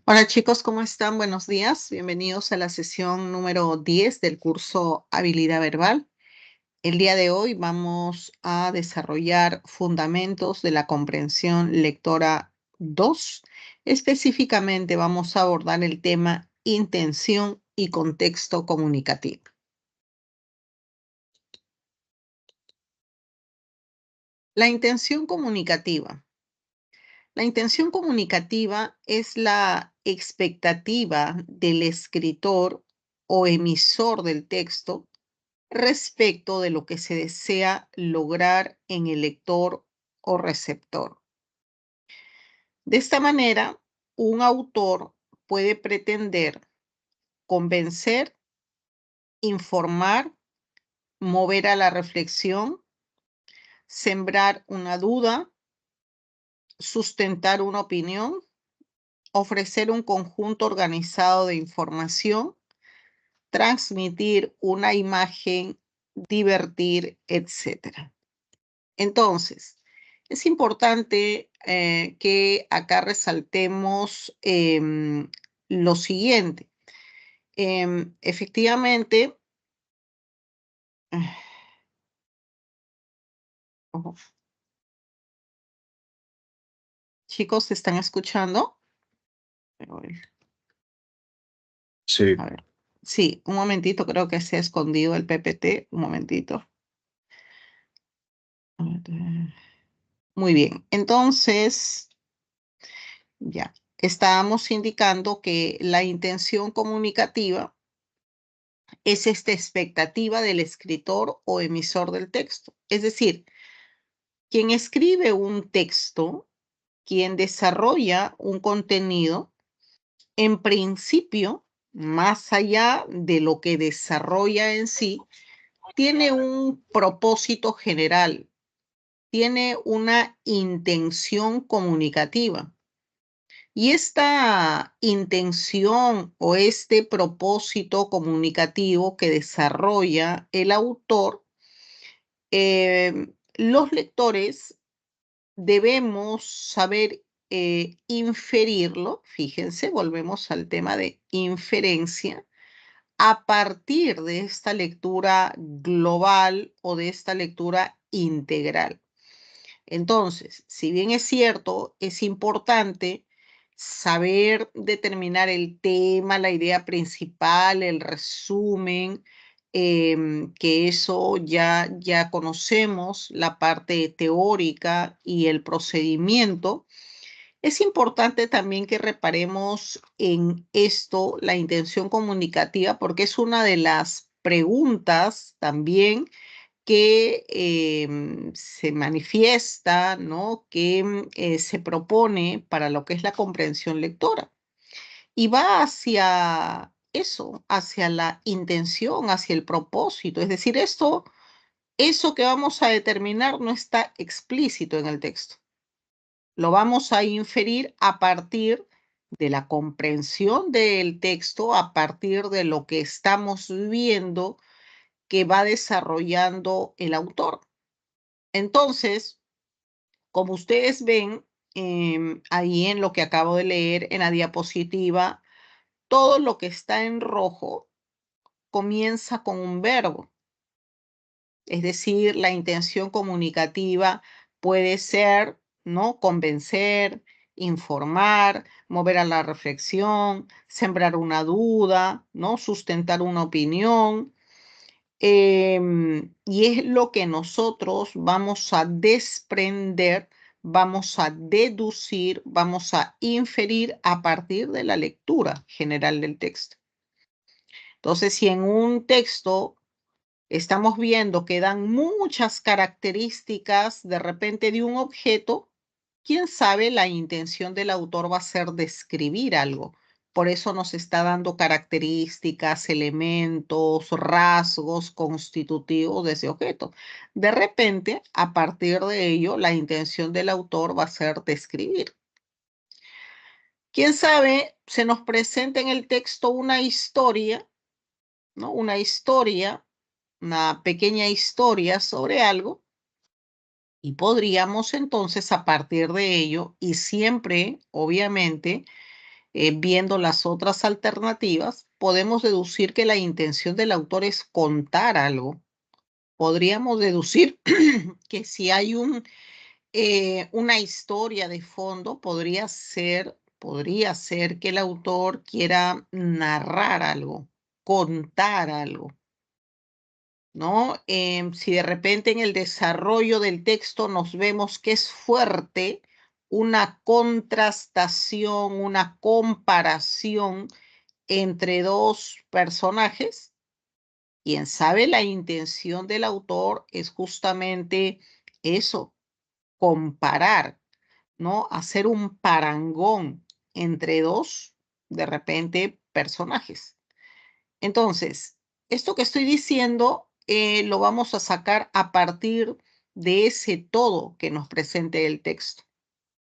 Hola chicos, ¿cómo están? Buenos días. Bienvenidos a la sesión número 10 del curso Habilidad Verbal. El día de hoy vamos a desarrollar fundamentos de la comprensión lectora 2. Específicamente vamos a abordar el tema intención y contexto comunicativo. La intención comunicativa. La intención comunicativa es la expectativa del escritor o emisor del texto respecto de lo que se desea lograr en el lector o receptor. De esta manera, un autor puede pretender convencer, informar, mover a la reflexión, sembrar una duda, sustentar una opinión, ofrecer un conjunto organizado de información, transmitir una imagen, divertir, etc. Entonces, es importante que acá resaltemos lo siguiente. Efectivamente, ojo, chicos, ¿se están escuchando? Sí. A ver. Sí, un momentito, creo que se ha escondido el PPT. Un momentito. Muy bien, entonces, ya, estábamos indicando que la intención comunicativa es esta expectativa del escritor o emisor del texto. Es decir, quien escribe un texto, quien desarrolla un contenido, en principio, más allá de lo que desarrolla en sí, tiene un propósito general, tiene una intención comunicativa. Y esta intención o este propósito comunicativo que desarrolla el autor, los lectores debemos saber inferirlo. Fíjense, volvemos al tema de inferencia a partir de esta lectura global o de esta lectura integral. Entonces, si bien es cierto, es importante saber determinar el tema, la idea principal, el resumen, que eso ya conocemos, la parte teórica y el procedimiento. Es importante también que reparemos en esto, la intención comunicativa, porque es una de las preguntas también que se manifiesta, ¿no? Que se propone para lo que es la comprensión lectora. Y va hacia eso, hacia la intención, hacia el propósito. Es decir, eso que vamos a determinar no está explícito en el texto. Lo vamos a inferir a partir de la comprensión del texto, a partir de lo que estamos viendo que va desarrollando el autor. Entonces, como ustedes ven ahí en lo que acabo de leer en la diapositiva, todo lo que está en rojo comienza con un verbo. Es decir, la intención comunicativa puede ser, ¿no? Convencer, informar, mover a la reflexión, sembrar una duda, ¿no? Sustentar una opinión. Y es lo que nosotros vamos a desprender, vamos a deducir, vamos a inferir a partir de la lectura general del texto. Entonces, si en un texto estamos viendo que dan muchas características de repente de un objeto, quién sabe, la intención del autor va a ser describir algo. Por eso nos está dando características, elementos, rasgos constitutivos de ese objeto. De repente, a partir de ello, la intención del autor va a ser describir. Quién sabe, se nos presenta en el texto una historia, ¿no? Una pequeña historia sobre algo, y podríamos entonces a partir de ello, y siempre, obviamente, viendo las otras alternativas, podemos deducir que la intención del autor es contar algo. Podríamos deducir que si hay una historia de fondo, podría ser que el autor quiera narrar algo, contar algo, ¿no? Si de repente en el desarrollo del texto nos vemos que es fuerte una contrastación, una comparación entre dos personajes, quién sabe, la intención del autor es justamente eso, comparar, ¿no? Hacer un parangón entre dos, de repente, personajes. Entonces, esto que estoy diciendo lo vamos a sacar a partir de ese todo que nos presente el texto.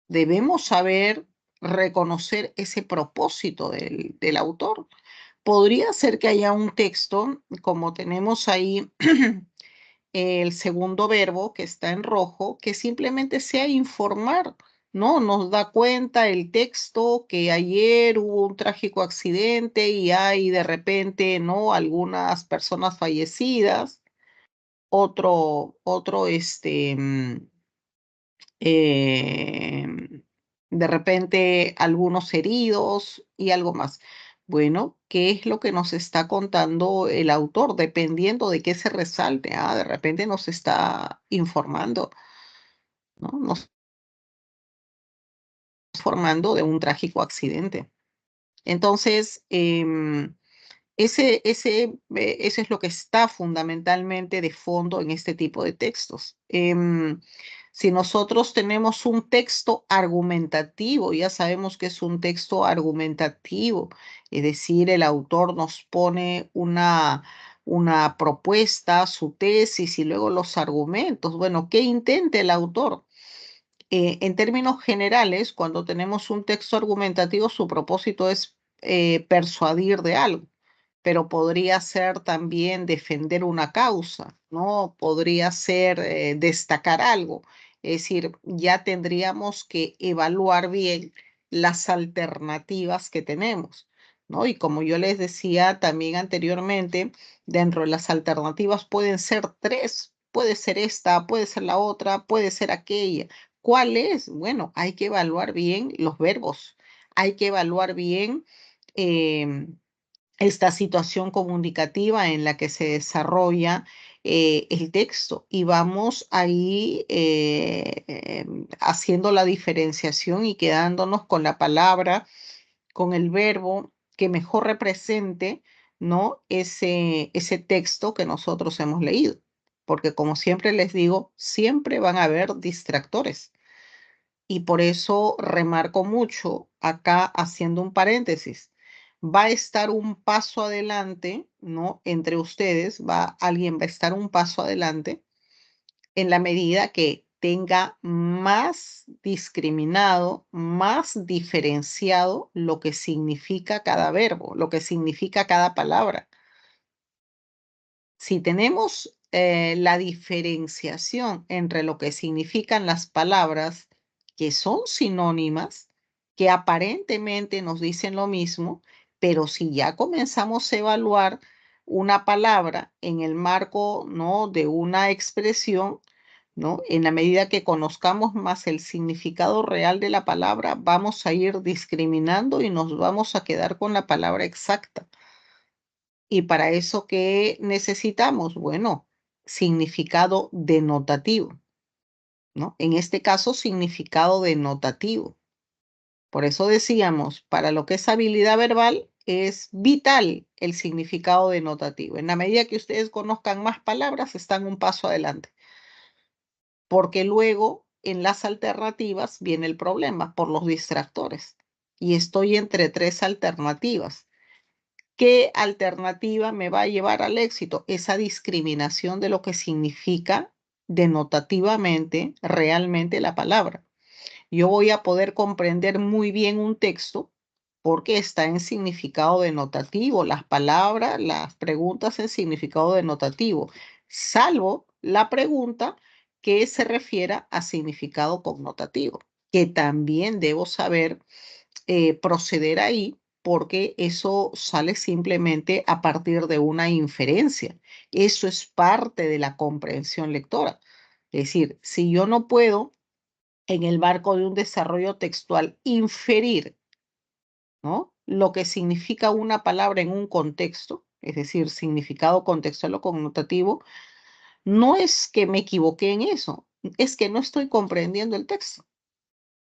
Debemos saber reconocer ese propósito del autor. Podría ser que haya un texto, como tenemos ahí el segundo verbo que está en rojo, que simplemente sea informar, ¿no? Nos da cuenta el texto que ayer hubo un trágico accidente y hay de repente, ¿no? Algunas personas fallecidas, em, de repente algunos heridos y algo más. Bueno, ¿qué es lo que nos está contando el autor? Dependiendo de qué se resalte. De repente nos está informando, ¿no? Nos está informando de un trágico accidente. Entonces, eso es lo que está fundamentalmente de fondo en este tipo de textos. Si nosotros tenemos un texto argumentativo, ya sabemos que es un texto argumentativo, es decir, el autor nos pone una propuesta, su tesis y luego los argumentos. Bueno, ¿qué intenta el autor? En términos generales, cuando tenemos un texto argumentativo, su propósito es persuadir de algo, pero podría ser también defender una causa, ¿no? Podría ser destacar algo. Es decir, ya tendríamos que evaluar bien las alternativas que tenemos, ¿no? Y como yo les decía también anteriormente, dentro de las alternativas pueden ser tres, puede ser esta, puede ser la otra, puede ser aquella. ¿Cuál es? Bueno, hay que evaluar bien los verbos, hay que evaluar bien em, esta situación comunicativa en la que se desarrolla el texto y vamos ahí haciendo la diferenciación y quedándonos con la palabra, con el verbo que mejor represente, ¿no? Ese texto que nosotros hemos leído. Porque como siempre les digo, siempre van a haber distractores. Y por eso remarco mucho acá haciendo un paréntesis. Va a estar un paso adelante, ¿no? Entre ustedes, alguien va a estar un paso adelante en la medida que tenga más discriminado, más diferenciado lo que significa cada verbo, lo que significa cada palabra. Si tenemos la diferenciación entre lo que significan las palabras que son sinónimas, que aparentemente nos dicen lo mismo, pero si ya comenzamos a evaluar una palabra en el marco, ¿no?, de una expresión, ¿no? En la medida que conozcamos más el significado real de la palabra, vamos a ir discriminando y nos vamos a quedar con la palabra exacta. ¿Y para eso qué necesitamos? Bueno, significado denotativo, ¿no? En este caso, significado denotativo. Por eso decíamos, para lo que es habilidad verbal, es vital el significado denotativo. En la medida que ustedes conozcan más palabras, están un paso adelante. Porque luego, en las alternativas, viene el problema por los distractores. Y estoy entre tres alternativas. ¿Qué alternativa me va a llevar al éxito? Esa discriminación de lo que significa denotativamente realmente la palabra. Yo voy a poder comprender muy bien un texto porque está en significado denotativo, las palabras, las preguntas en significado denotativo, salvo la pregunta que se refiera a significado connotativo, que también debo saber proceder ahí porque eso sale simplemente a partir de una inferencia. Eso es parte de la comprensión lectora. Es decir, si yo no puedo en el marco de un desarrollo textual inferir, ¿no?, lo que significa una palabra en un contexto, es decir, significado contextual o connotativo, no es que me equivoqué en eso, es que no estoy comprendiendo el texto.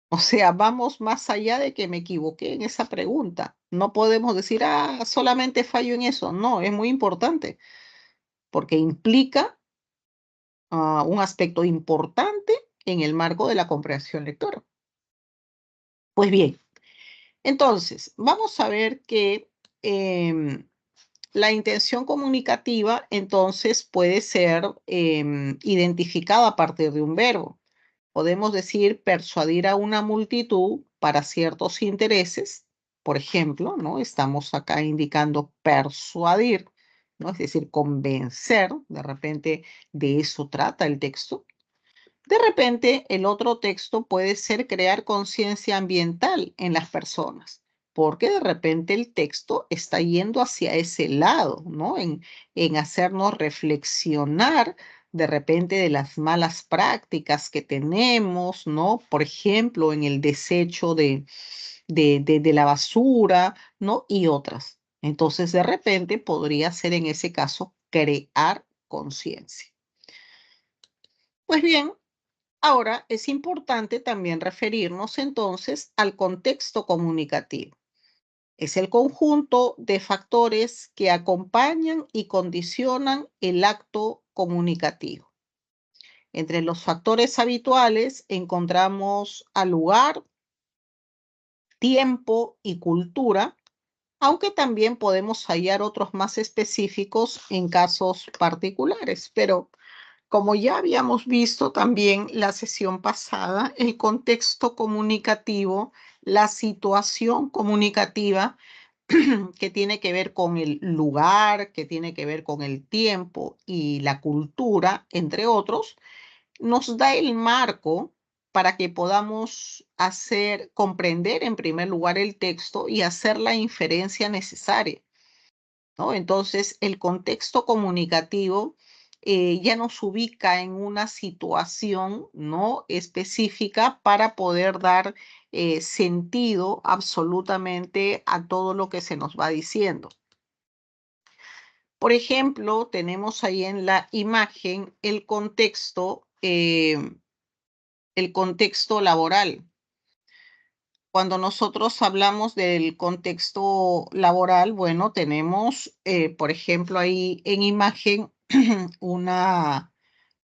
O sea, vamos más allá de que me equivoqué en esa pregunta. No podemos decir, solamente fallo en eso. No, es muy importante porque implica un aspecto importante en el marco de la comprensión lectora. Pues bien, entonces, vamos a ver que la intención comunicativa entonces puede ser identificada a partir de un verbo. Podemos decir persuadir a una multitud para ciertos intereses. Por ejemplo, ¿no?, estamos acá indicando persuadir, ¿no?, es decir, convencer. De repente de eso trata el texto. De repente, el otro texto puede ser crear conciencia ambiental en las personas, porque de repente el texto está yendo hacia ese lado, ¿no? En hacernos reflexionar de repente de las malas prácticas que tenemos, ¿no? Por ejemplo, en el desecho de la basura, ¿no? Y otras. Entonces, de repente podría ser en ese caso crear conciencia. Pues bien, ahora es importante también referirnos entonces al contexto comunicativo. Es el conjunto de factores que acompañan y condicionan el acto comunicativo. Entre los factores habituales encontramos al lugar, tiempo y cultura, aunque también podemos hallar otros más específicos en casos particulares, pero como ya habíamos visto también la sesión pasada, el contexto comunicativo, la situación comunicativa que tiene que ver con el lugar, que tiene que ver con el tiempo y la cultura, entre otros, nos da el marco para que podamos comprender en primer lugar el texto y hacer la inferencia necesaria, ¿no? Entonces, el contexto comunicativo ya nos ubica en una situación, ¿no?, específica para poder dar sentido absolutamente a todo lo que se nos va diciendo. Por ejemplo, tenemos ahí en la imagen el contexto laboral. Cuando nosotros hablamos del contexto laboral, bueno, tenemos, por ejemplo, ahí en imagen una,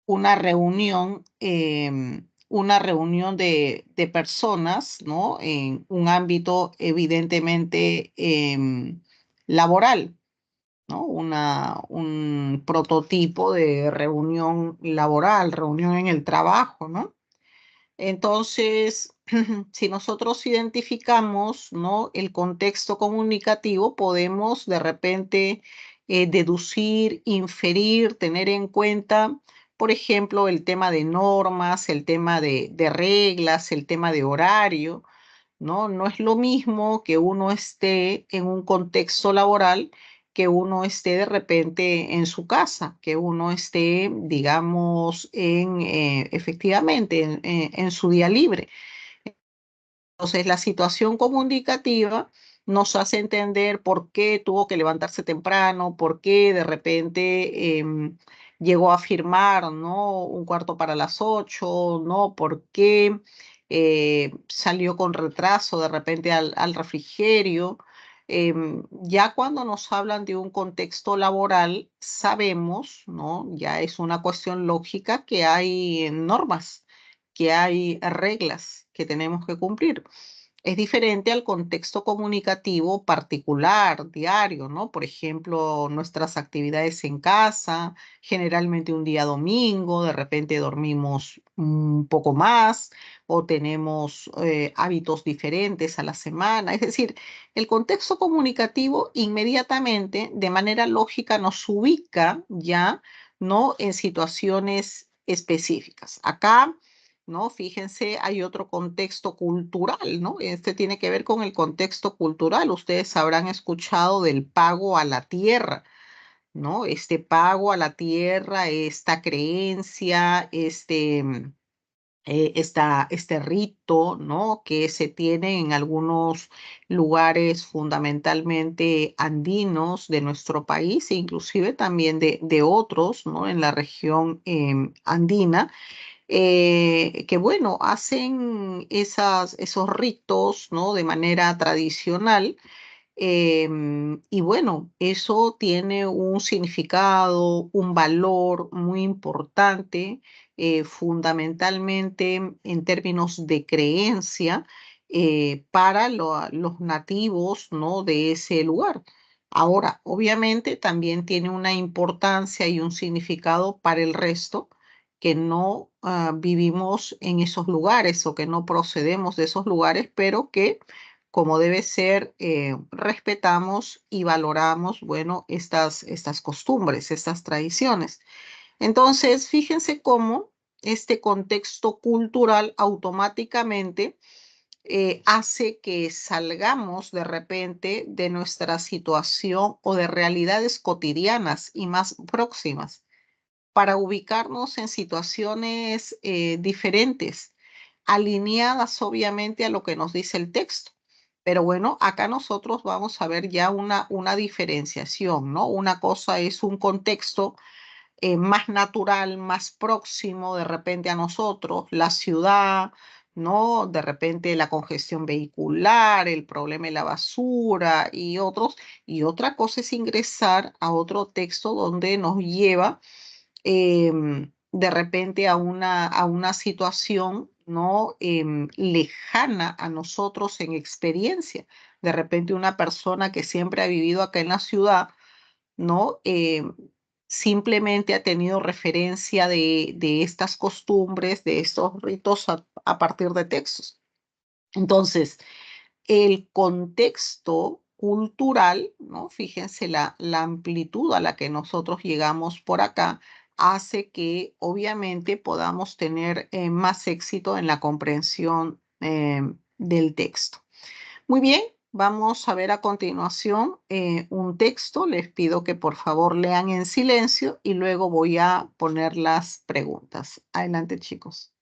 una reunión de personas, ¿no?, en un ámbito evidentemente laboral, ¿no? Un prototipo de reunión laboral, reunión en el trabajo, ¿no? Entonces, si nosotros identificamos, ¿no?, el contexto comunicativo, podemos de repente deducir, inferir, tener en cuenta, por ejemplo, el tema de normas, el tema de reglas, el tema de horario, ¿no? No es lo mismo que uno esté en un contexto laboral, que uno esté de repente en su casa, que uno esté, digamos, efectivamente en su día libre. Entonces, la situación comunicativa nos hace entender por qué tuvo que levantarse temprano, por qué de repente llegó a firmar, ¿no?, un cuarto para las 8, ¿no? Por qué salió con retraso de repente al refrigerio. Ya cuando nos hablan de un contexto laboral, sabemos, ¿no?, ya es una cuestión lógica, que hay normas, que hay reglas que tenemos que cumplir. Es diferente al contexto comunicativo particular, diario, ¿no? Por ejemplo, nuestras actividades en casa, generalmente un día domingo, de repente dormimos un poco más o tenemos hábitos diferentes a la semana. Es decir, el contexto comunicativo inmediatamente, de manera lógica, nos ubica ya, ¿no?, en situaciones específicas. Acá ¿no? Fíjense, hay otro contexto cultural, ¿no? Este tiene que ver con el contexto cultural. Ustedes habrán escuchado del pago a la tierra, ¿no? Este pago a la tierra, esta creencia, este rito, ¿no? Que se tiene en algunos lugares fundamentalmente andinos de nuestro país e inclusive también de otros, ¿no? En la región andina, que bueno, hacen esos ritos, ¿no? De manera tradicional. Y bueno, eso tiene un significado, un valor muy importante, fundamentalmente en términos de creencia, para los nativos, ¿no? De ese lugar. Ahora, obviamente también tiene una importancia y un significado para el resto que no vivimos en esos lugares o que no procedemos de esos lugares, pero que como debe ser, respetamos y valoramos, bueno, estas costumbres, estas tradiciones. Entonces, fíjense cómo este contexto cultural automáticamente hace que salgamos de repente de nuestra situación o de realidades cotidianas y más próximas para ubicarnos en situaciones diferentes, alineadas obviamente a lo que nos dice el texto. Pero bueno, acá nosotros vamos a ver ya una diferenciación, ¿no? Una cosa es un contexto más natural, más próximo de repente a nosotros, la ciudad, ¿no? De repente la congestión vehicular, el problema de la basura y otros. Y otra cosa es ingresar a otro texto donde nos lleva de repente a una situación, ¿no? Lejana a nosotros en experiencia. De repente una persona que siempre ha vivido acá en la ciudad, ¿no? Simplemente ha tenido referencia de estas costumbres, de estos ritos a partir de textos. Entonces, el contexto cultural, ¿no? Fíjense la amplitud a la que nosotros llegamos por acá, hace que obviamente podamos tener más éxito en la comprensión del texto. Muy bien, vamos a ver a continuación un texto. Les pido que por favor lean en silencio y luego voy a poner las preguntas. Adelante, chicos.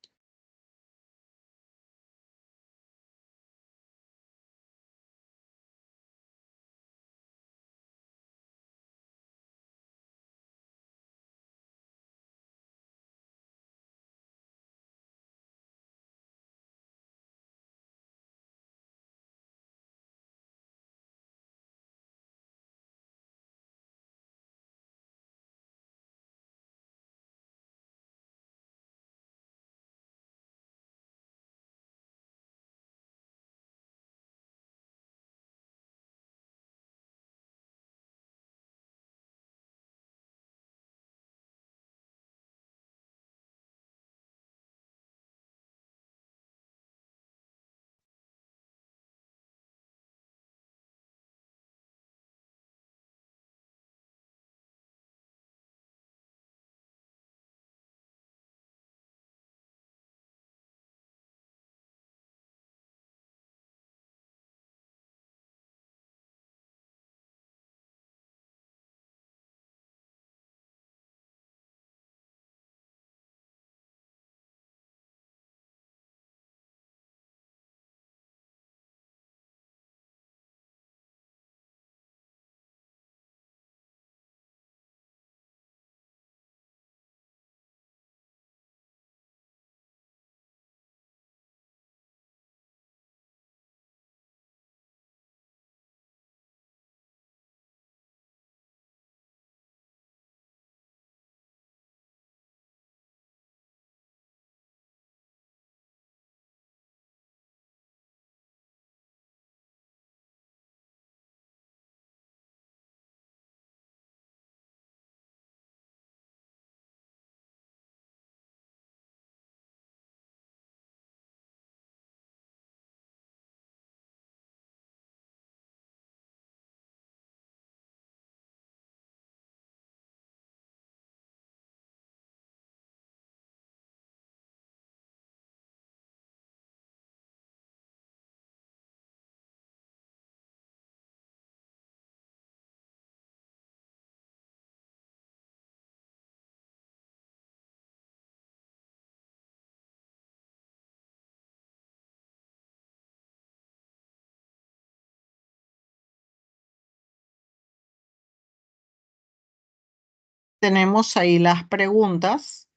Tenemos ahí las preguntas.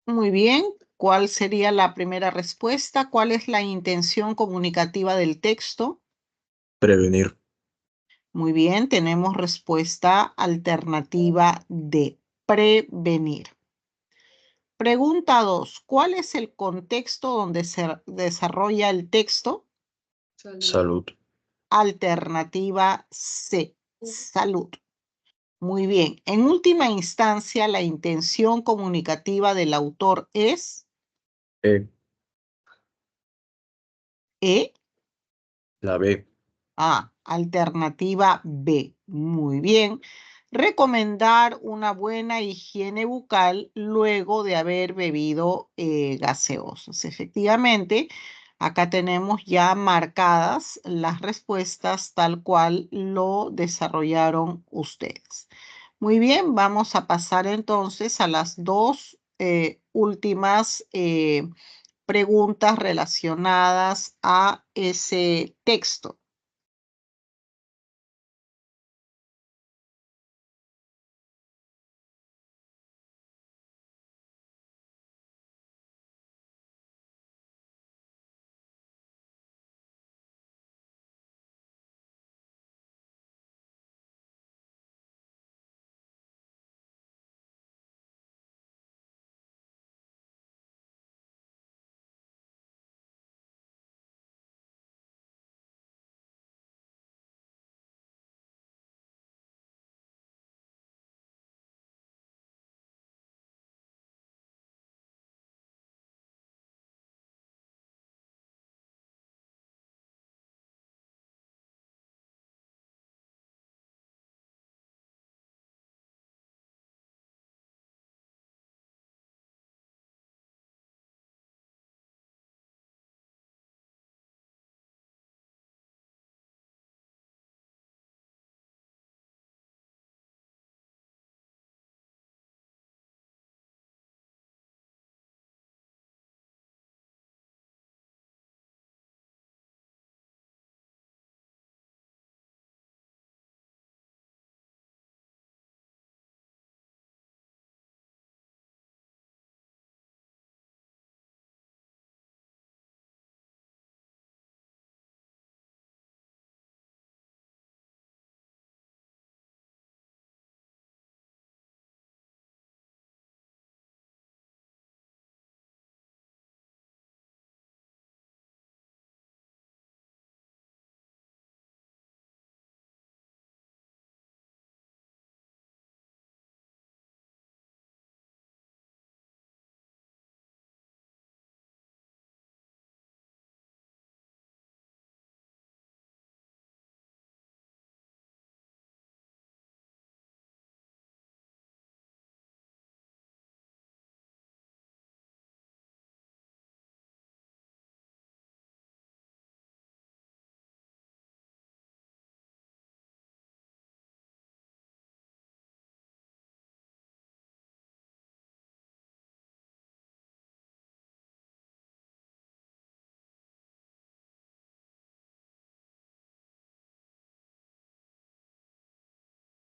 Muy bien. ¿Cuál sería la primera respuesta? ¿Cuál es la intención comunicativa del texto? Prevenir. Muy bien, tenemos respuesta alternativa D, prevenir. Pregunta 2. ¿Cuál es el contexto donde se desarrolla el texto? Salud. Alternativa C, salud. Muy bien. En última instancia, la intención comunicativa del autor es E. E. La B. Alternativa B. Muy bien. Recomendar una buena higiene bucal luego de haber bebido gaseosas. Efectivamente, acá tenemos ya marcadas las respuestas tal cual lo desarrollaron ustedes. Muy bien, vamos a pasar entonces a las dos últimas preguntas relacionadas a ese texto.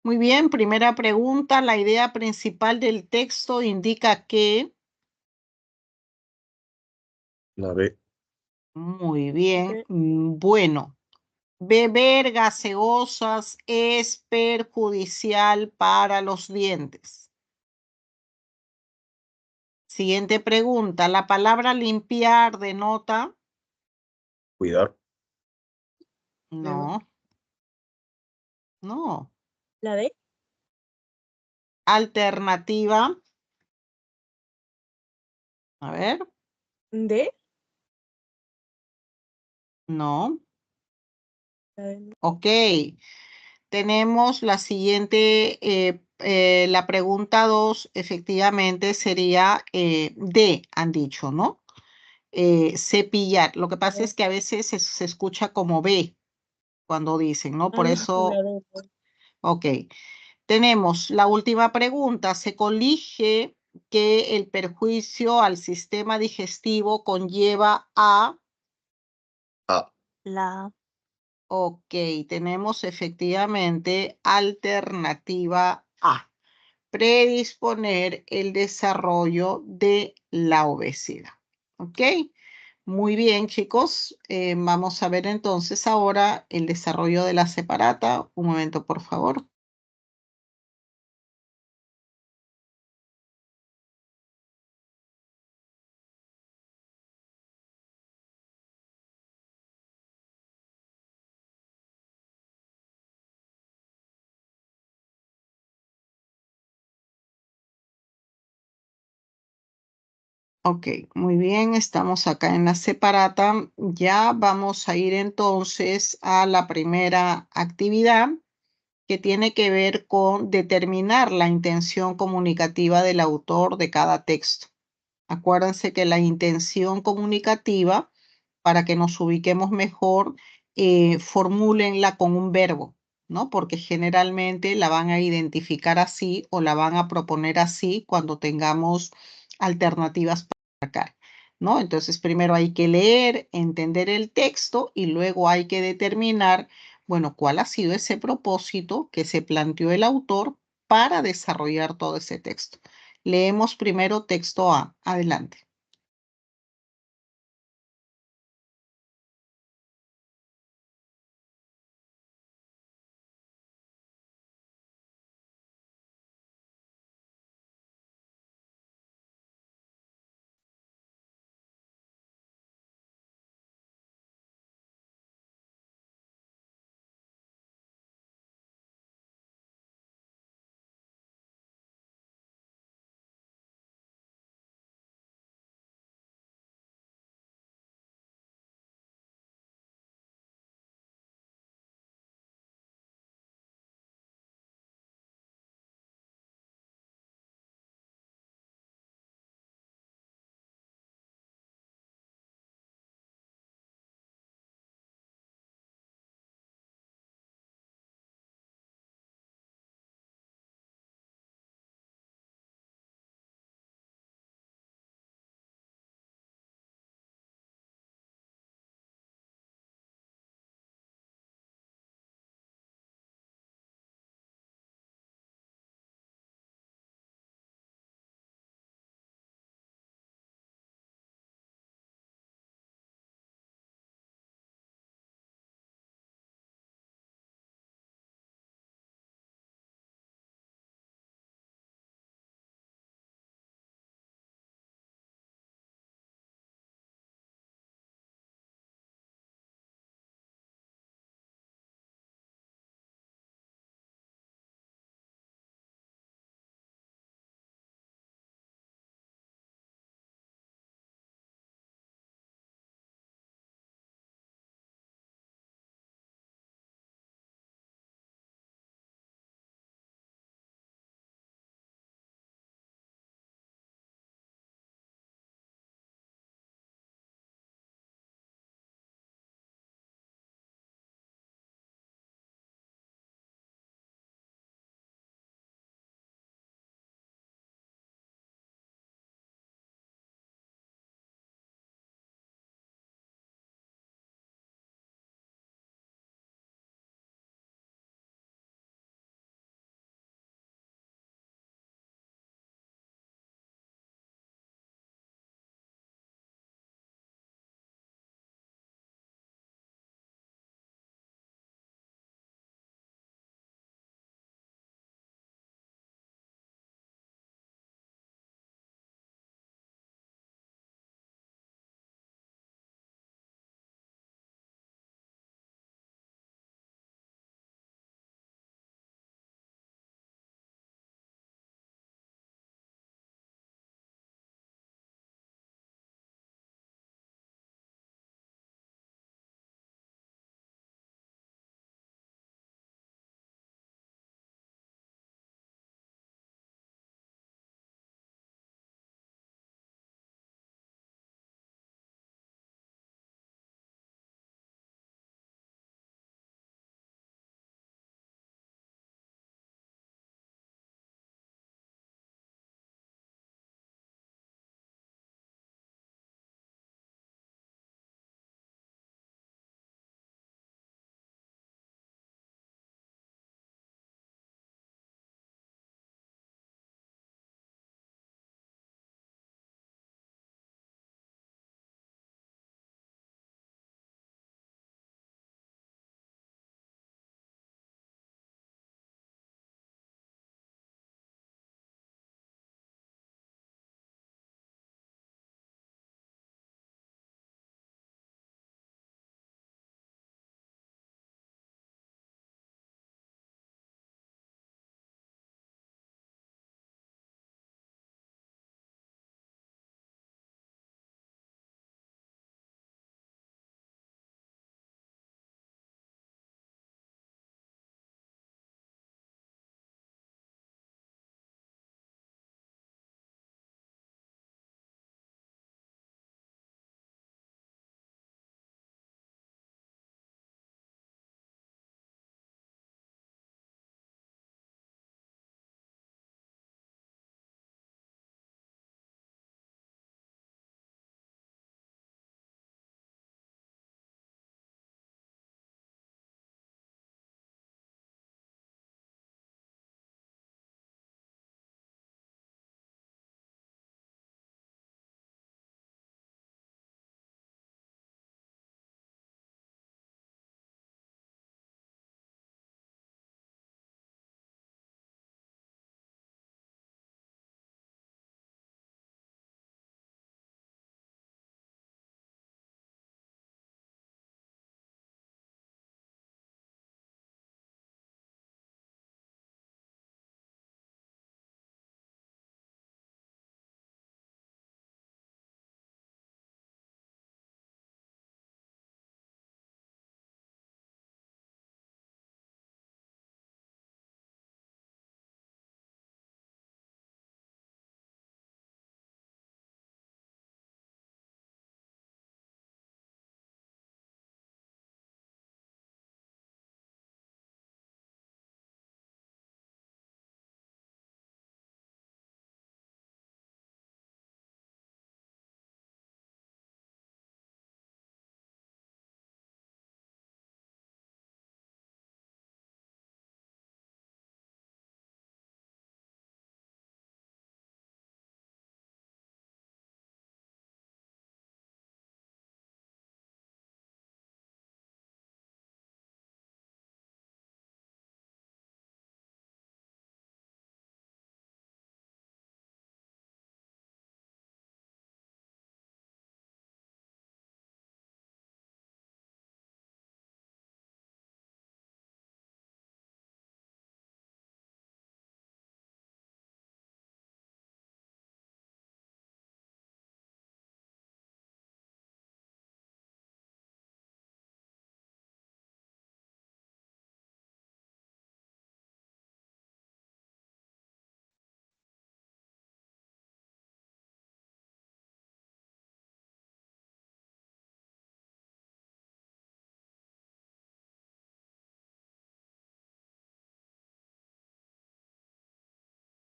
Muy bien, primera pregunta. La idea principal del texto indica que... La B. Muy bien. B. Bueno, beber gaseosas es perjudicial para los dientes. Siguiente pregunta. La palabra limpiar denota... Cuidar. No, no. La D. Alternativa. A ver, D. no. La D. Ok. Tenemos la siguiente, la pregunta 2, efectivamente sería D, han dicho, ¿no? Cepillar. Lo que pasa es que a veces se escucha como B cuando dicen, ¿no? Por Ah, eso, la D. ok. Tenemos la última pregunta. Se colige que el perjuicio al sistema digestivo conlleva a... A. La Ok, tenemos efectivamente alternativa A. Predisponer el desarrollo de la obesidad. ¿Ok? Muy bien, chicos. Vamos a ver entonces ahora el desarrollo de la separata. Un momento, por favor. Ok, muy bien. Estamos acá en la separata. Ya vamos a ir entonces a la primera actividad, que tiene que ver con determinar la intención comunicativa del autor de cada texto. Acuérdense que la intención comunicativa, para que nos ubiquemos mejor, formúlenla con un verbo, ¿no? Porque generalmente la van a identificar así o la van a proponer así cuando tengamos alternativas para marcar, ¿no? Entonces, primero hay que leer, entender el texto y luego hay que determinar, bueno, cuál ha sido ese propósito que se planteó el autor para desarrollar todo ese texto. Leemos primero texto A. Adelante.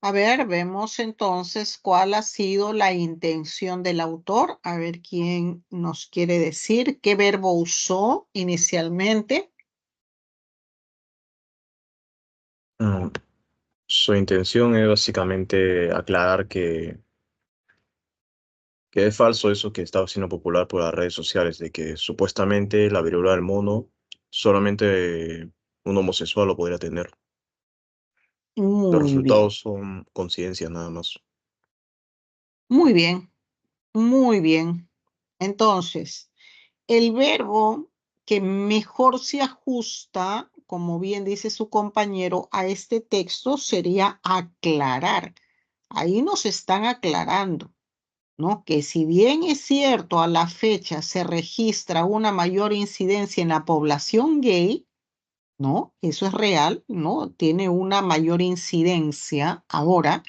A ver, vemos entonces cuál ha sido la intención del autor. A ver quién nos quiere decir qué verbo usó inicialmente. Mm, Su intención es básicamente aclarar que es falso eso que estaba siendo popular por las redes sociales, de que supuestamente la viruela del mono solamente un homosexual lo podría tener. Los Muy bien, resultados son coincidencias nada más. muy bien, muy bien. Entonces, el verbo que mejor se ajusta, como bien dice su compañero, a este texto sería aclarar. Ahí nos están aclarando, ¿no? Que si bien es cierto, a la fecha se registra una mayor incidencia en la población gay, ¿no? Eso es real, ¿no? Tiene una mayor incidencia ahora.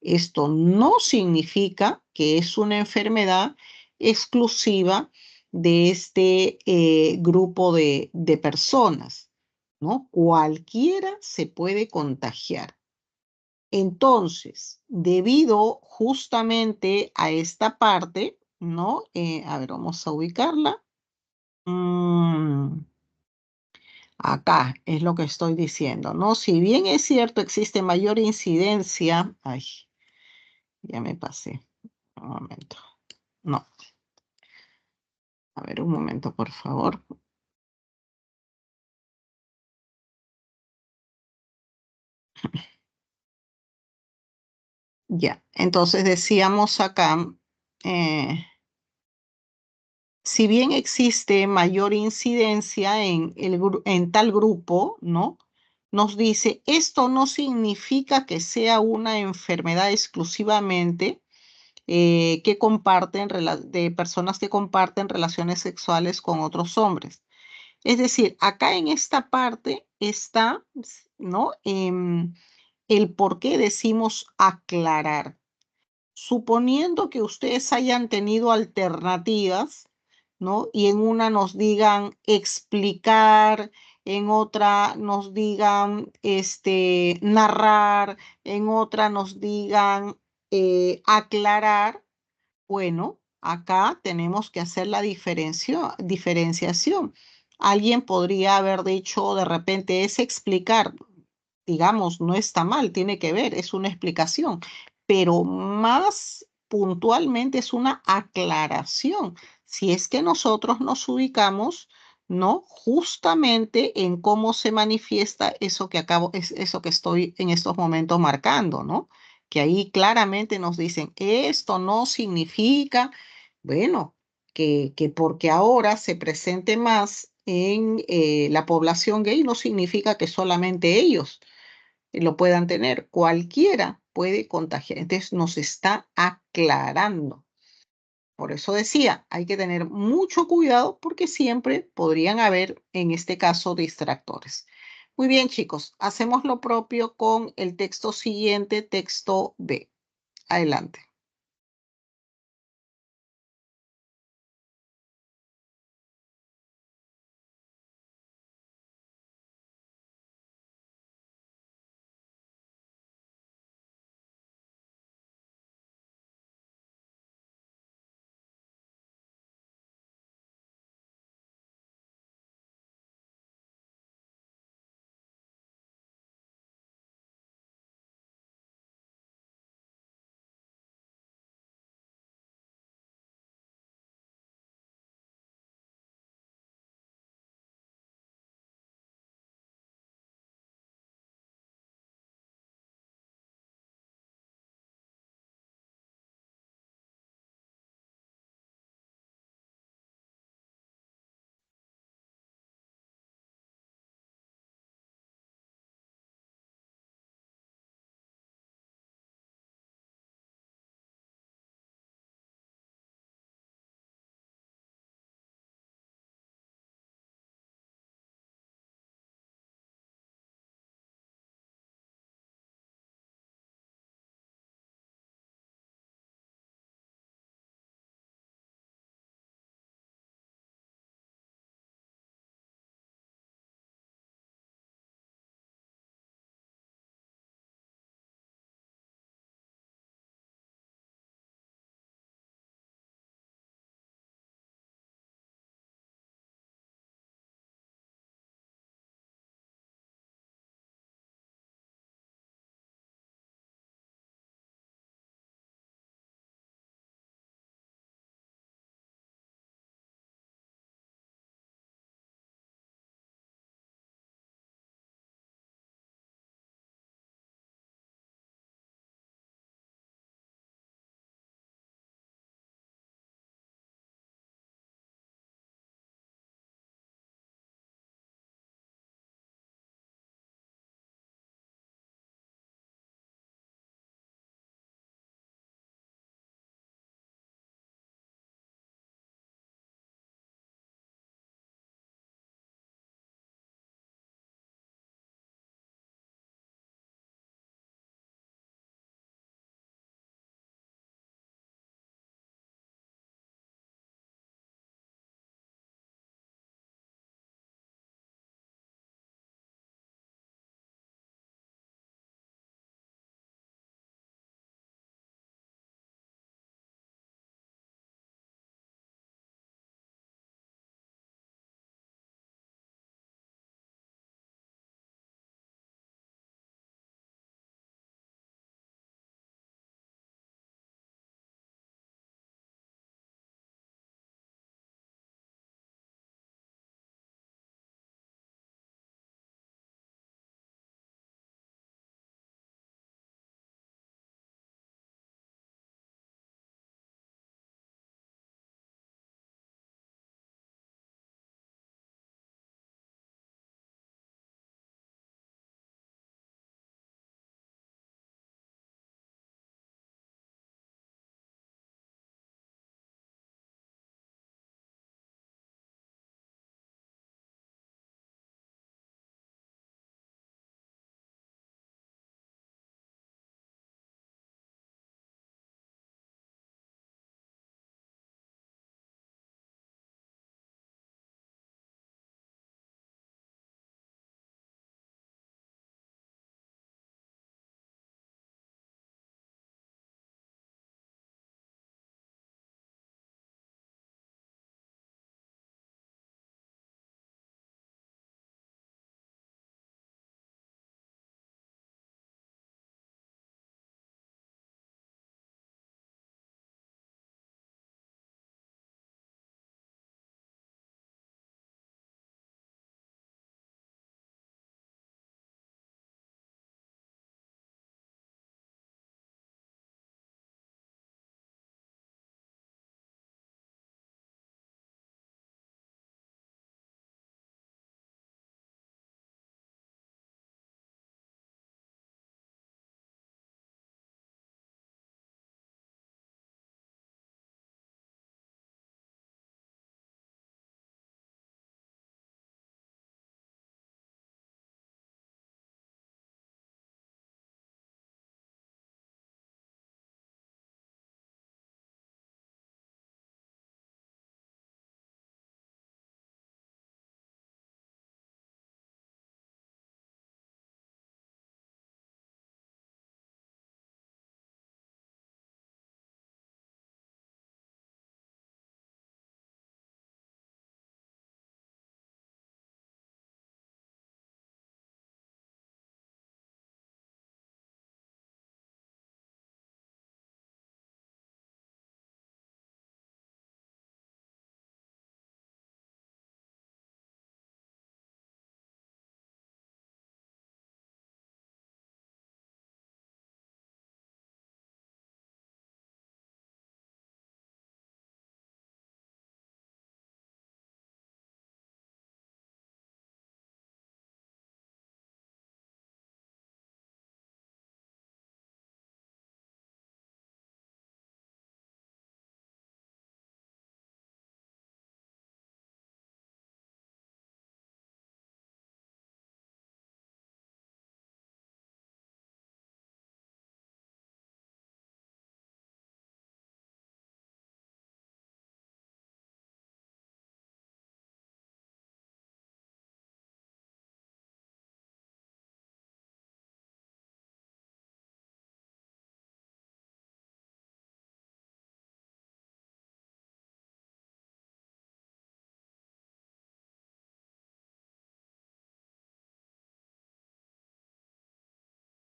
Esto no significa que es una enfermedad exclusiva de este grupo de personas, ¿no? Cualquiera se puede contagiar. Entonces, debido justamente a esta parte, ¿no? A ver, vamos a ubicarla. Mm, Acá es lo que estoy diciendo, ¿no? Si bien es cierto, existe mayor incidencia. Ay, ya me pasé. Un momento. No, a ver, un momento, por favor. Ya, entonces decíamos acá, eh, si bien existe mayor incidencia en tal grupo, ¿no? Nos dice, esto no significa que sea una enfermedad exclusivamente que comparten, de personas que comparten relaciones sexuales con otros hombres. Es decir, acá en esta parte está, ¿no? El por qué decimos aclarar. Suponiendo que ustedes hayan tenido alternativas, ¿no? Y en una nos digan explicar, en otra nos digan narrar, en otra nos digan aclarar. Bueno, acá tenemos que hacer la diferenciación. Alguien podría haber dicho de repente es explicar, digamos, no está mal, tiene que ver, es una explicación, pero más puntualmente es una aclaración. Si es que nosotros nos ubicamos, ¿no? Justamente en cómo se manifiesta eso que es eso que estoy en estos momentos marcando, ¿no? Que ahí claramente nos dicen, esto no significa, bueno, que porque ahora se presente más en la población gay no significa que solamente ellos lo puedan tener. Cualquiera puede contagiar. Entonces nos está aclarando. Por eso decía, hay que tener mucho cuidado porque siempre podrían haber, en este caso, distractores. Muy bien, chicos, hacemos lo propio con el texto siguiente, texto B. Adelante.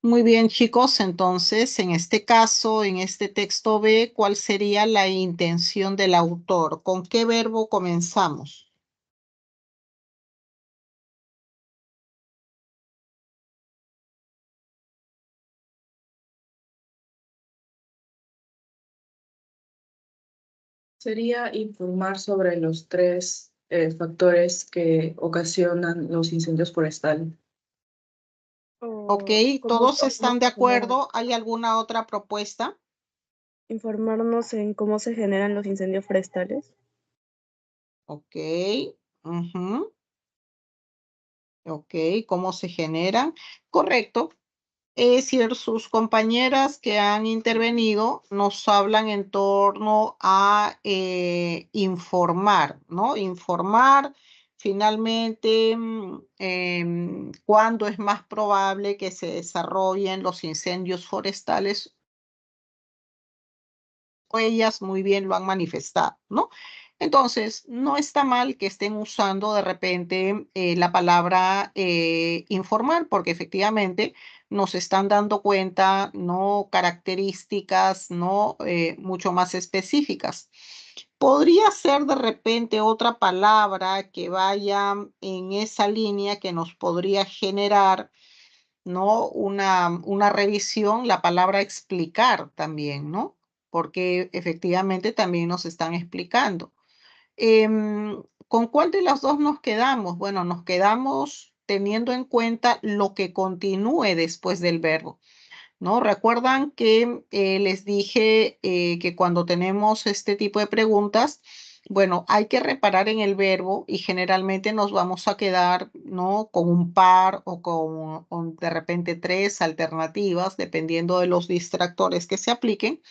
Muy bien, chicos. Entonces, en este caso, en este texto B, ¿cuál sería la intención del autor? ¿Con qué verbo comenzamos? Sería informar sobre los tres factores que ocasionan los incendios forestales. Ok, ¿Cómo ¿todos están de se generan? acuerdo? ¿Hay alguna otra propuesta? Informarnos en cómo se generan los incendios forestales. Ok. ujú, Ok, ¿cómo se generan? Correcto. Es decir, sus compañeras que han intervenido nos hablan en torno a informar, ¿no? Informar finalmente cuándo es más probable que se desarrollen los incendios forestales. Ellas muy bien lo han manifestado, ¿no? Entonces, no está mal que estén usando de repente la palabra informar, porque efectivamente nos están dando cuenta, no características, no mucho más específicas. Podría ser de repente otra palabra que vaya en esa línea que nos podría generar, ¿no? Una revisión, la palabra explicar también, ¿no? Porque efectivamente también nos están explicando. ¿Con cuál de las dos nos quedamos? Bueno, nos quedamos teniendo en cuenta lo que continúe después del verbo, ¿no? Recuerdan que les dije que cuando tenemos este tipo de preguntas, bueno, hay que reparar en el verbo y generalmente nos vamos a quedar, ¿no? Con un par o con de repente tres alternativas, dependiendo de los distractores que se apliquen.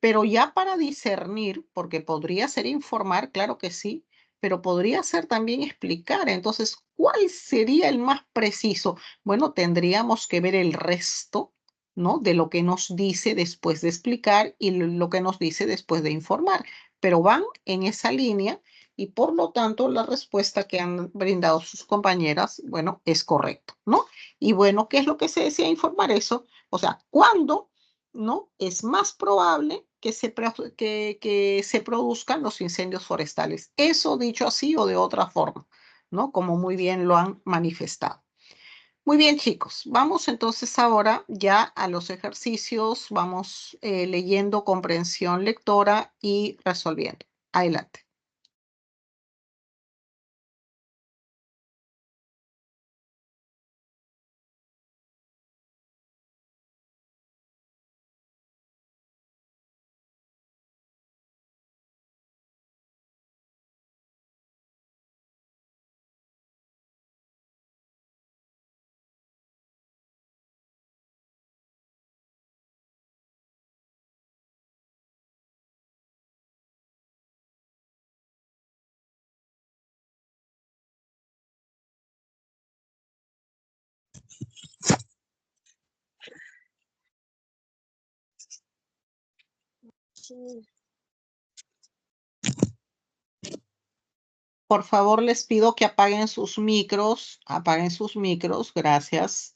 Pero ya para discernir, porque podría ser informar, claro que sí, pero podría ser también explicar. Entonces, ¿cuál sería el más preciso? Bueno, tendríamos que ver el resto, ¿no? De lo que nos dice después de explicar y lo que nos dice después de informar. Pero van en esa línea y por lo tanto la respuesta que han brindado sus compañeras, bueno, es correcto, ¿no? Y bueno, ¿qué es lo que se desea informar eso? O sea, ¿cuándo? ¿No? Es más probable que se produzcan los incendios forestales. Eso dicho así o de otra forma, ¿no? Como muy bien lo han manifestado. Muy bien, chicos. Vamos entonces ahora ya a los ejercicios. Vamos leyendo comprensión lectora y resolviendo. Adelante. Sí. Por favor, les pido que apaguen sus micros. Apaguen sus micros. Gracias.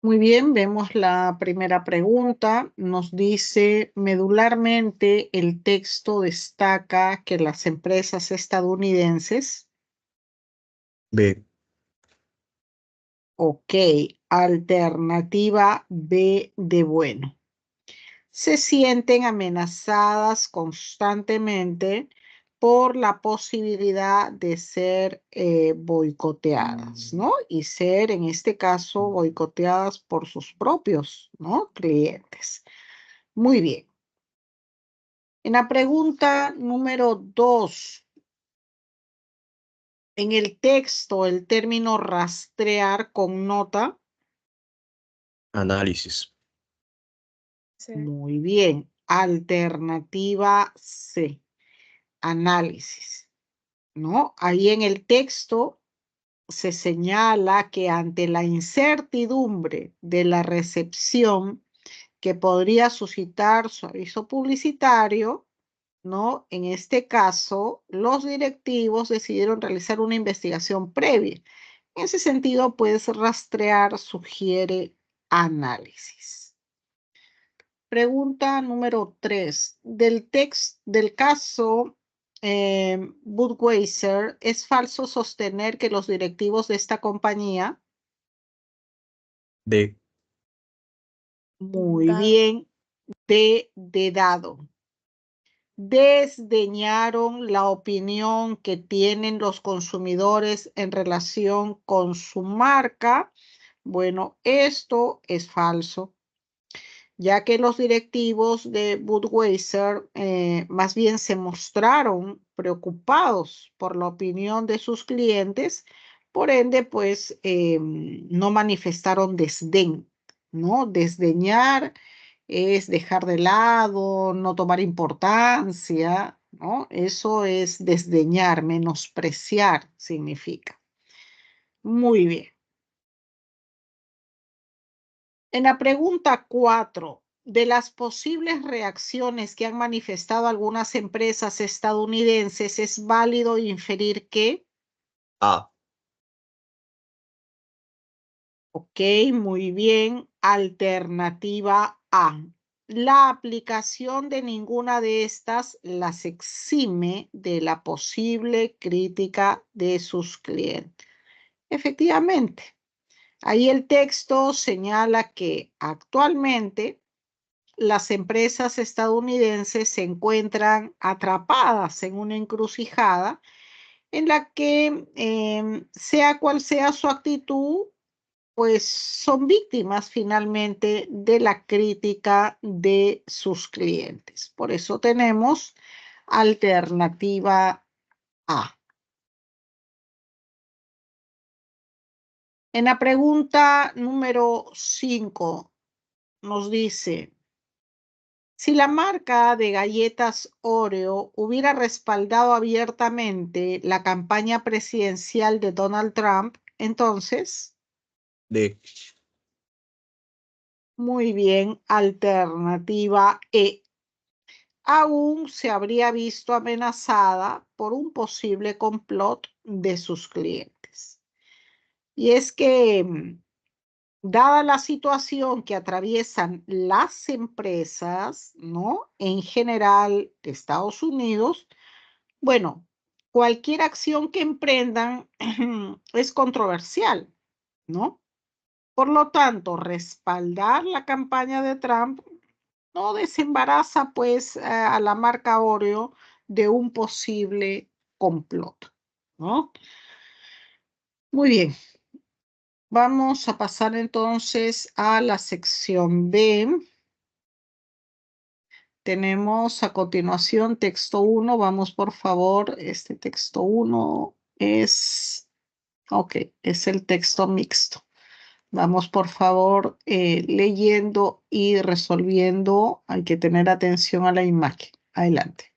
Muy bien, vemos la primera pregunta. Nos dice, medularmente el texto destaca que las empresas estadounidenses, B. ok, alternativa B de bueno, se sienten amenazadas constantemente por la posibilidad de ser boicoteadas, ¿no? Y ser, en este caso, boicoteadas por sus propios, ¿no? Clientes. Muy bien. En la pregunta número 2, en el texto, el término rastrear connota. Análisis. C. Muy bien. Alternativa C, análisis, ¿no? Ahí en el texto se señala que ante la incertidumbre de la recepción que podría suscitar su aviso publicitario, ¿no? En este caso, los directivos decidieron realizar una investigación previa. En ese sentido, pues rastrear sugiere análisis. Pregunta número 3. Del caso Budweiser, ¿es falso sostener que los directivos de esta compañía, D. muy Dado. bien, de dado, desdeñaron la opinión que tienen los consumidores en relación con su marca? Bueno, esto es falso, ya que los directivos de Budweiser más bien se mostraron preocupados por la opinión de sus clientes, por ende, pues no manifestaron desdén, ¿no? Desdeñar es dejar de lado, no tomar importancia, ¿no? Eso es desdeñar, menospreciar significa. Muy bien. En la pregunta 4, de las posibles reacciones que han manifestado algunas empresas estadounidenses, ¿es válido inferir que? A. Ok, muy bien. Alternativa A. La aplicación de ninguna de estas las exime de la posible crítica de sus clientes. Efectivamente, ahí el texto señala que actualmente las empresas estadounidenses se encuentran atrapadas en una encrucijada en la que, sea cual sea su actitud, pues son víctimas finalmente de la crítica de sus clientes. Por eso tenemos alternativa A. En la pregunta número 5 nos dice, si la marca de galletas Oreo hubiera respaldado abiertamente la campaña presidencial de Donald Trump, entonces, D. muy bien, alternativa E, aún se habría visto amenazada por un posible complot de sus clientes. Y es que, dada la situación que atraviesan las empresas, ¿no? En general de Estados Unidos, bueno, cualquier acción que emprendan es controversial, ¿no? Por lo tanto, respaldar la campaña de Trump no desembaraza pues a la marca Oreo de un posible complot, ¿no? Muy bien, vamos a pasar entonces a la sección B. Tenemos a continuación texto 1. Vamos por favor, este texto 1 es, ok, es el texto mixto. Vamos por favor leyendo y resolviendo. Hay que tener atención a la imagen. Adelante.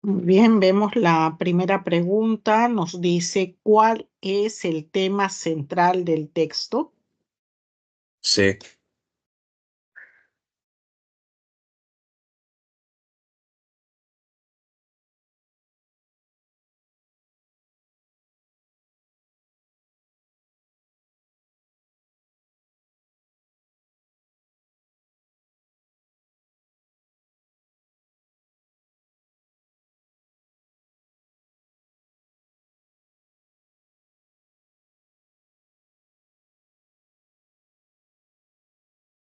Muy bien, vemos la primera pregunta. Nos dice, ¿cuál es el tema central del texto? C.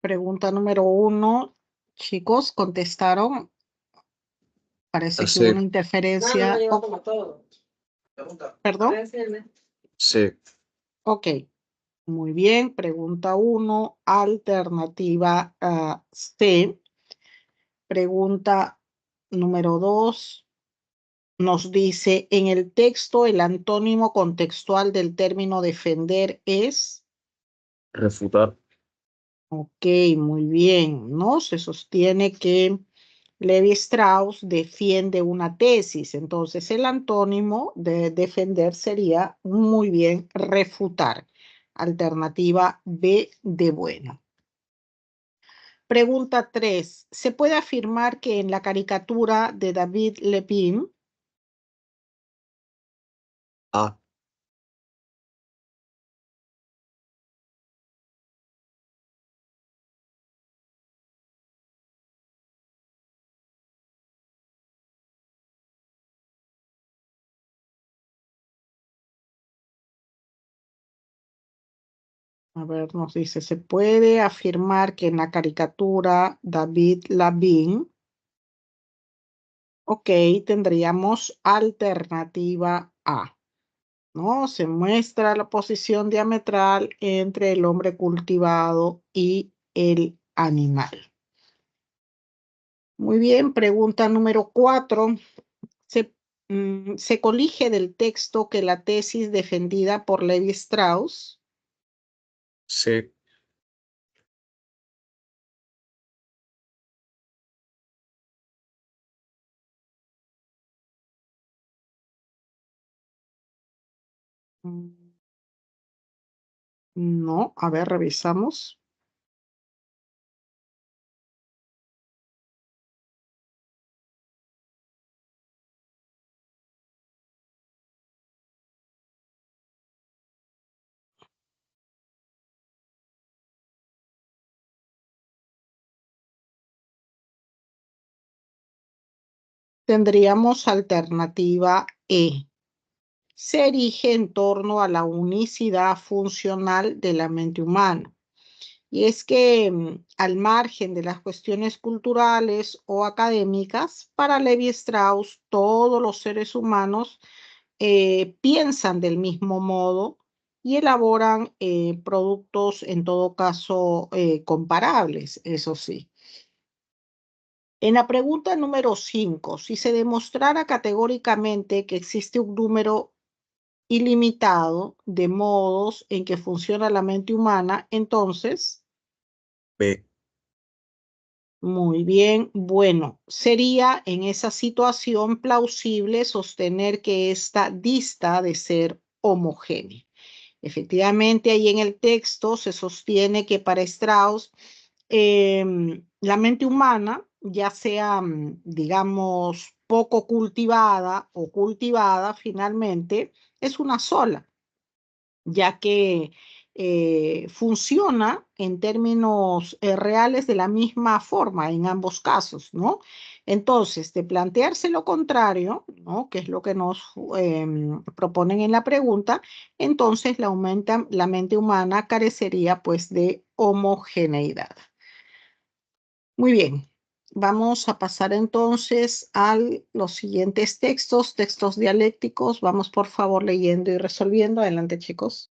Pregunta número 1. Chicos, contestaron. Parece que hubo una C. interferencia. Perdón. C. Ok. Muy bien. Pregunta 1, alternativa C. Pregunta número 2. Nos dice, en el texto el antónimo contextual del término defender es. Refutar. Ok, muy bien, ¿no? Se sostiene que Levi Strauss defiende una tesis, entonces el antónimo de defender sería muy bien refutar. Alternativa B de bueno. Pregunta 3. ¿Se puede afirmar que en la caricatura de David Lepine? A. A ver, nos dice, ¿se puede afirmar que en la caricatura David Lepine? Ok, tendríamos alternativa A, ¿no? Se muestra la posición diametral entre el hombre cultivado y el animal. Muy bien, pregunta número 4. Se colige del texto que la tesis defendida por Levi Strauss. C. Mm, No, a ver, revisamos. Tendríamos alternativa E. Se erige en torno a la unicidad funcional de la mente humana. Y es que al margen de las cuestiones culturales o académicas, para Levi Strauss todos los seres humanos piensan del mismo modo y elaboran productos en todo caso comparables, eso sí. En la pregunta número 5, si se demostrara categóricamente que existe un número ilimitado de modos en que funciona la mente humana, entonces, B. muy bien, bueno, sería en esa situación plausible sostener que esta dista de ser homogénea. Efectivamente, ahí en el texto se sostiene que para Strauss la mente humana, ya sea, digamos, poco cultivada o cultivada, finalmente es una sola, ya que funciona en términos reales de la misma forma en ambos casos, ¿no? Entonces, de plantearse lo contrario, ¿no? Que es lo que nos proponen en la pregunta, entonces la mente humana carecería pues de homogeneidad. Muy bien, vamos a pasar entonces a los siguientes textos dialécticos. Vamos por favor leyendo y resolviendo. Adelante, chicos.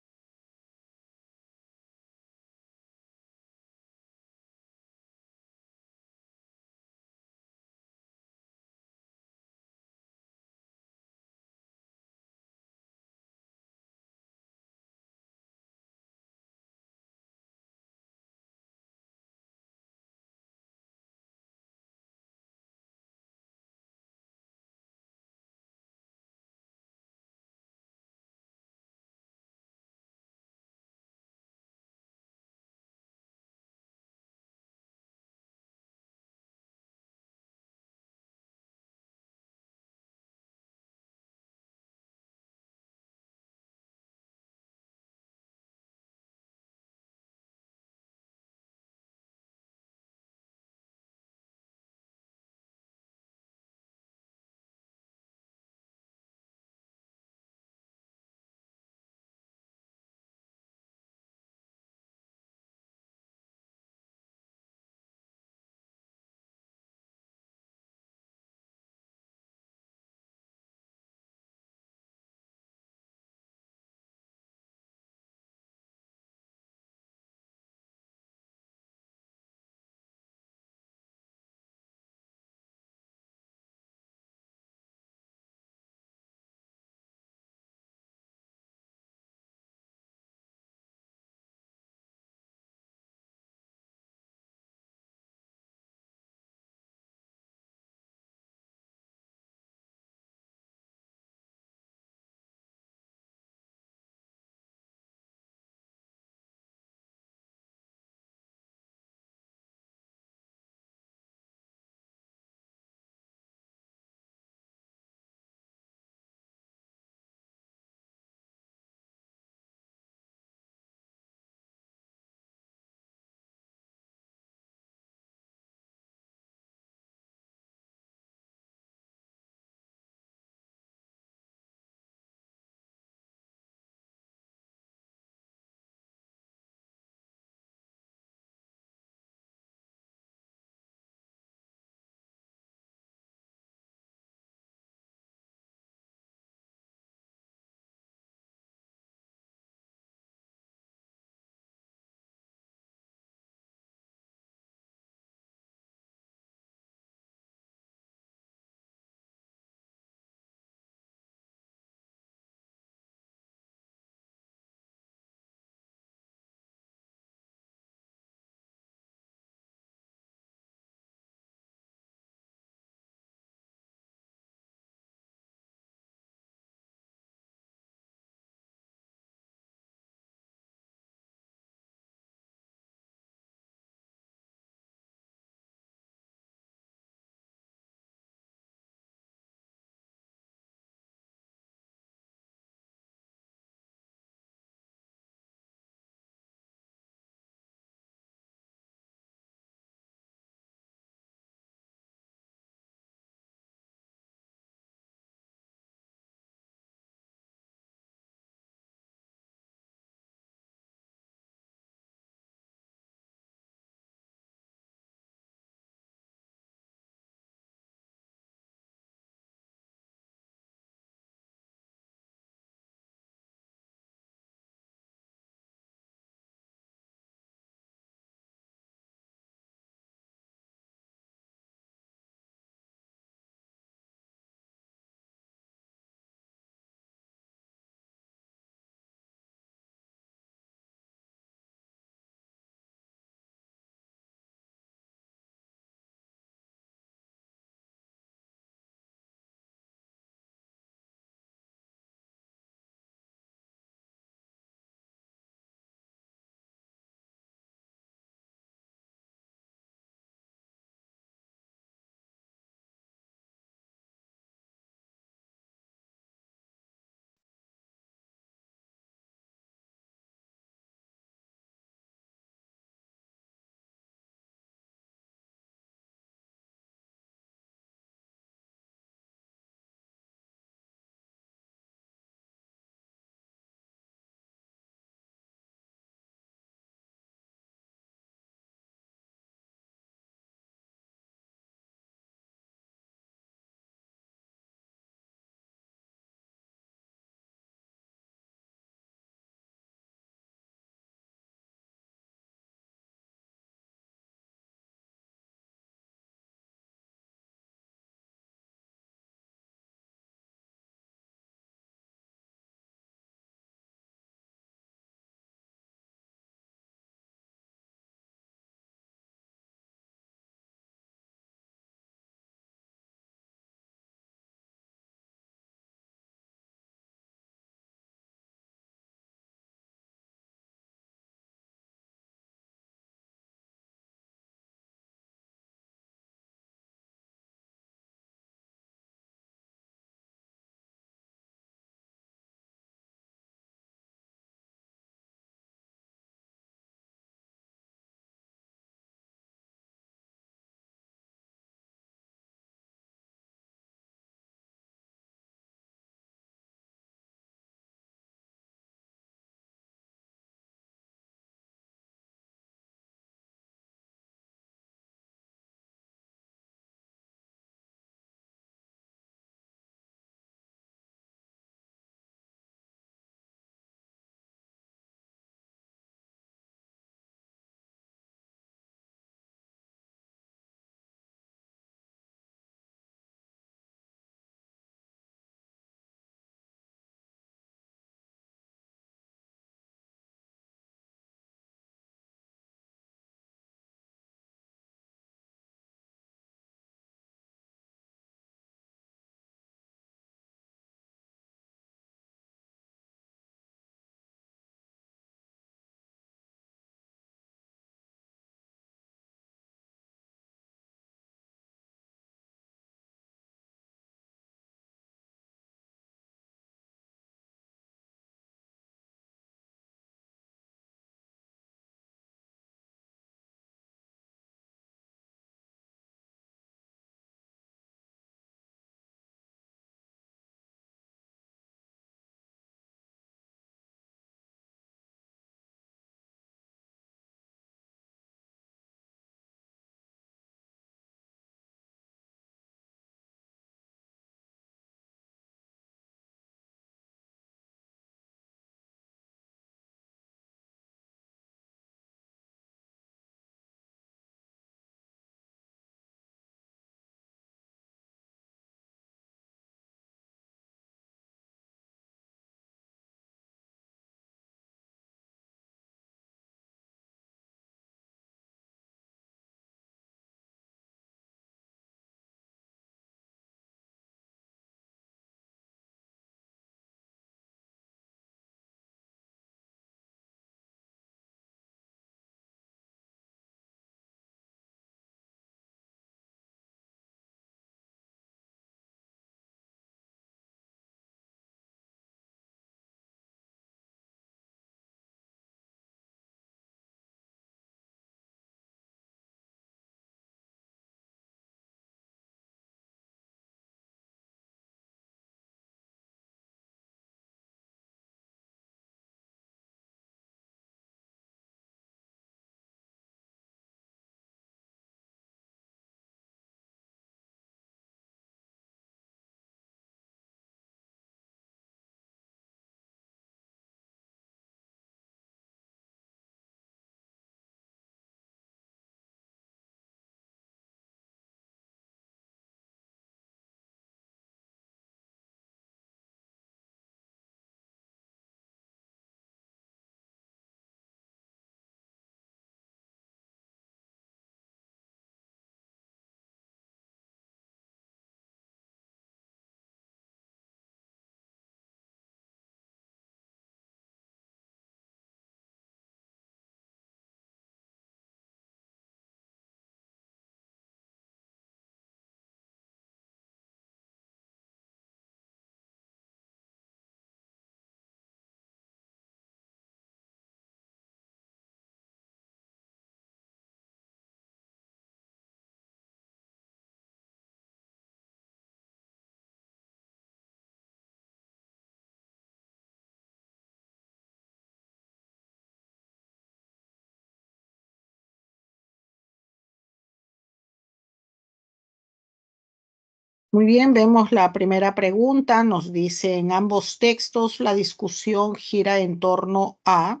Muy bien, vemos la primera pregunta. Nos dice, en ambos textos la discusión gira en torno a...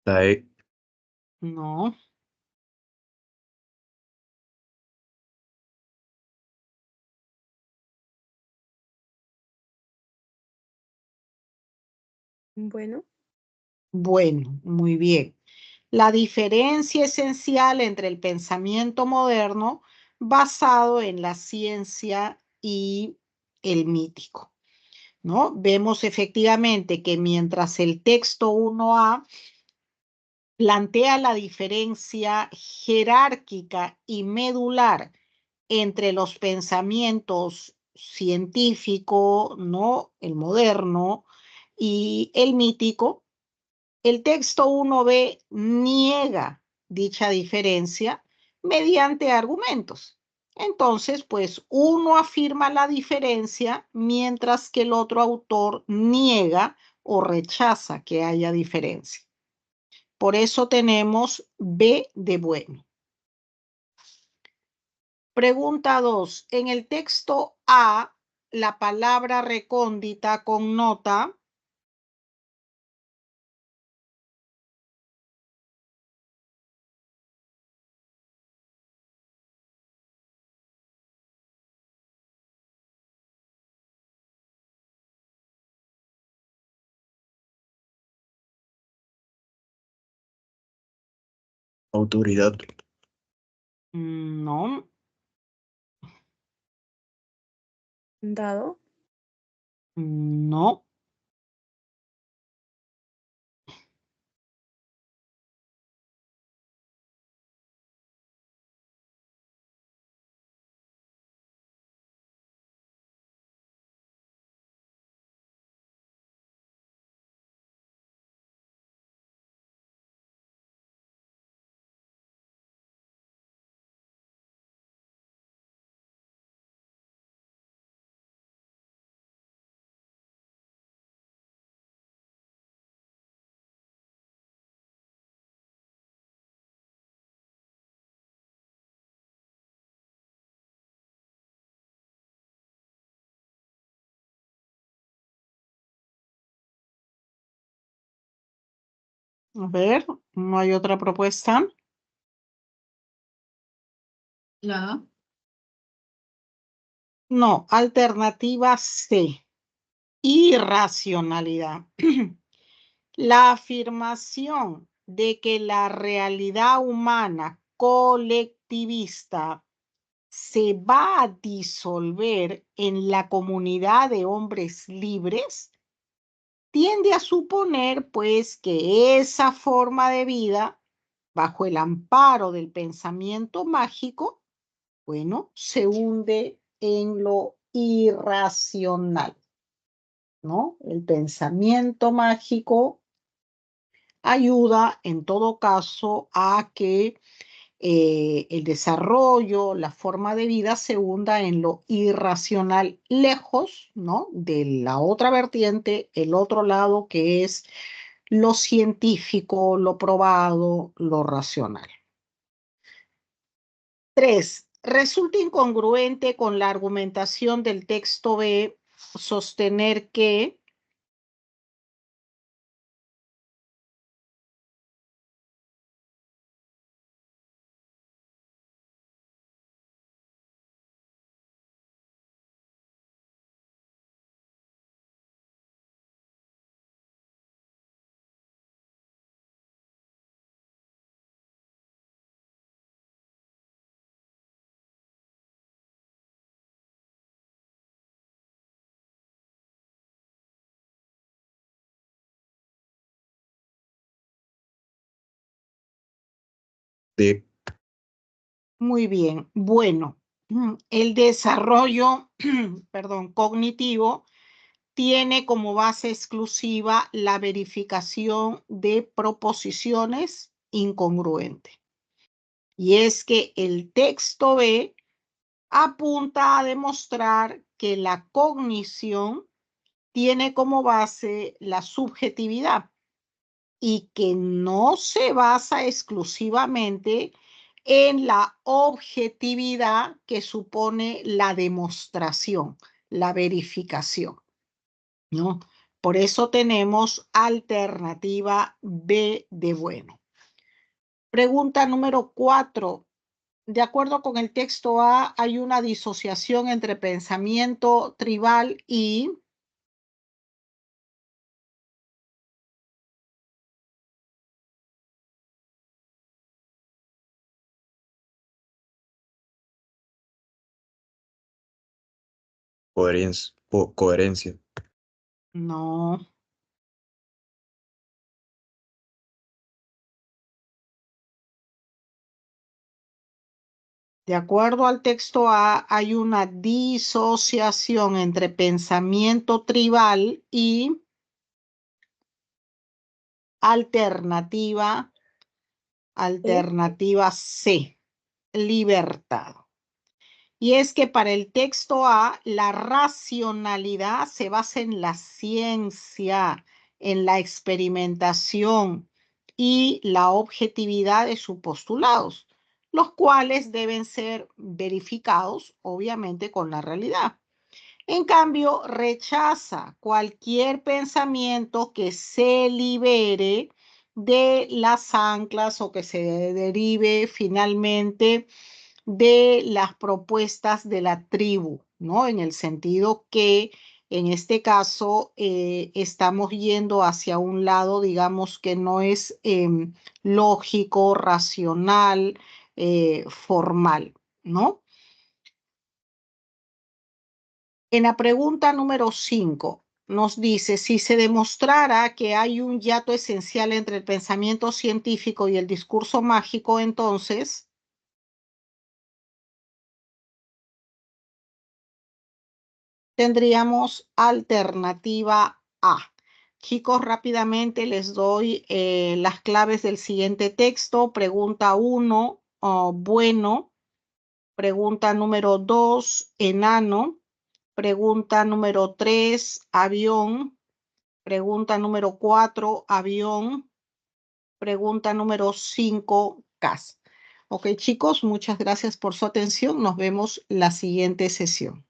La E. No. Bueno, Bueno, muy bien. La diferencia esencial entre el pensamiento moderno basado en la ciencia y el mítico, ¿no? Vemos efectivamente que mientras el texto 1A plantea la diferencia jerárquica y medular entre los pensamientos científico, ¿no? El moderno y el mítico, el texto 1B niega dicha diferencia mediante argumentos. Entonces, pues uno afirma la diferencia mientras que el otro autor niega o rechaza que haya diferencia. Por eso tenemos B de bueno. Pregunta 2. En el texto A, la palabra recóndita connota Autoridad. no, dado, no, a ver, no hay otra propuesta. La A. No, alternativa C, irracionalidad. La afirmación de que la realidad humana colectivista se va a disolver en la comunidad de hombres libres tiende a suponer, pues, que esa forma de vida, bajo el amparo del pensamiento mágico, bueno, se hunde en lo irracional, ¿no? El pensamiento mágico ayuda, en todo caso, a que el desarrollo, la forma de vida se hunda en lo irracional, lejos, ¿no? De la otra vertiente, el otro lado que es lo científico, lo probado, lo racional. 3. Resulta incongruente con la argumentación del texto B sostener que D. muy bien, bueno, el desarrollo, perdón, cognitivo tiene como base exclusiva la verificación de proposiciones incongruentes. Y es que el texto B apunta a demostrar que la cognición tiene como base la subjetividad y que no se basa exclusivamente en la objetividad que supone la demostración, la verificación, ¿no? Por eso tenemos alternativa B de bueno. Pregunta número 4. De acuerdo con el texto A, hay una disociación entre pensamiento tribal y Coherencia. no. De acuerdo al texto A, hay una disociación entre pensamiento tribal y alternativa C, libertad. Y es que para el texto A, la racionalidad se basa en la ciencia, en la experimentación y la objetividad de sus postulados, los cuales deben ser verificados, obviamente, con la realidad. En cambio, rechaza cualquier pensamiento que se libere de las anclas o que se derive finalmente de las propuestas de la tribu, ¿no? En el sentido que en este caso estamos yendo hacia un lado, digamos, que no es lógico, racional, formal, ¿no? En la pregunta número 5 nos dice, si se demostrara que hay un hiato esencial entre el pensamiento científico y el discurso mágico, entonces tendríamos alternativa A. Chicos, rápidamente les doy las claves del siguiente texto. Pregunta 1, bueno. Pregunta número 2, enano. Pregunta número 3, avión. Pregunta número 4, avión. Pregunta número 5, casa. Ok, chicos, muchas gracias por su atención. Nos vemos la siguiente sesión.